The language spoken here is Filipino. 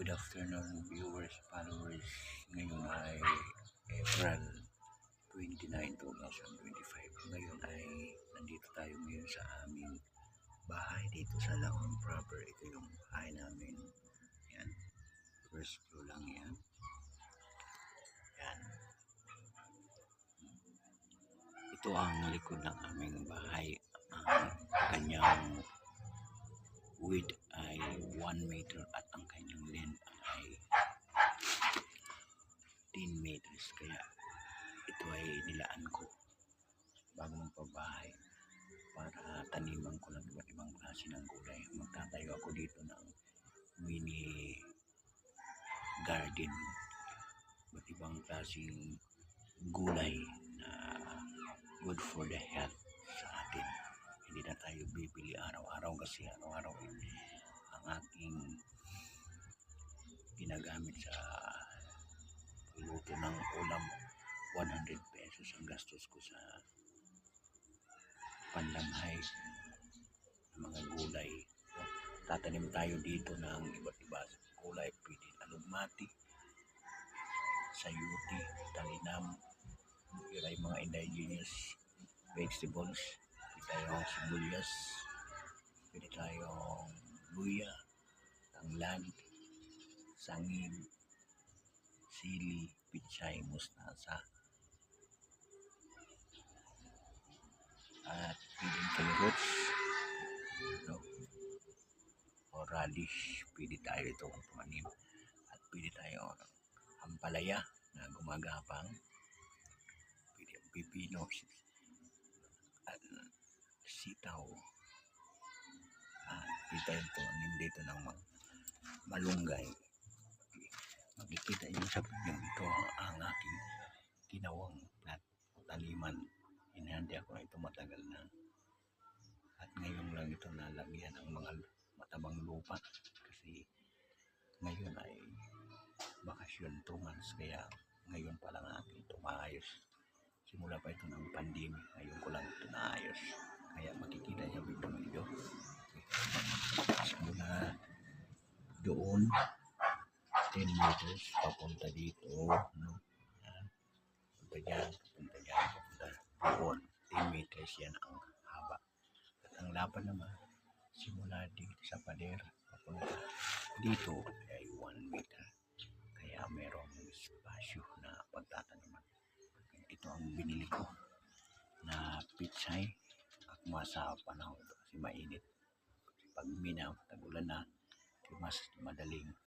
Good afternoon viewers, followers. Ngayon ay April 29, 2025. Ngayon ay nandito tayo ngayon sa aming bahay dito sa Laon proper. Ito yung bahay namin. Yan. First floor lang yan. Yan. Ito ang likod ng aming bahay. Ang kanyang width ay 1 meter at ang kanyang length ay 10 meters. Kaya ito ay nilaan ko bago magpabahay para taniman ko ng iba't ibang klase ng gulay. Magtatayo ako dito ng mini garden, iba't ibang klaseng gulay na good for the health sa atin. Hindi na tayo bibili araw-araw kasi araw-araw ang aking ginagamit sa pagluto ng ulam. 100 pesos ang gastos ko sa panlamhay ng mga gulay. Tatanim tayo dito ng iba't ibang gulay. Pwede alugmati, sayuti, talinam, yun ay mga indigenous vegetables. Pwede tayong sibuyas, pwede tayong luya, tanglad, sangib, sili, pichay, mustasa, at pwedeng carrots, o radish. Pwede tayo ito pumanim. At pwede tayo ampalaya na gumagapang, pwede ang pipino at sitaw. At pwede tayo pumanim dito ng malunggay. Makikita nyo sa video ito ang aking ginawang taniman. Hinahandi ako na ito matagal na. At ngayon lang ito nalagyan ng mga matabang lupa kasi ngayon ay bakasyon 2 months, kaya ngayon pa lang aking ito maayos. Simula pa ito ng pandemic, ngayon ko lang ito naayos. Kaya makikita niyo video. Simula doon 10 meters papunta dito, no? Punta dyan, papunta doon 10 meters. Yan ang haba. At ang lapad naman simula dito sa pader papunta dito ay 1 meter. Kaya merong espasyo na pagtataniman. Ito ang binili ko na pichay at sa panahon ito kasi mainit. Pag tag-ulan na, mas madaling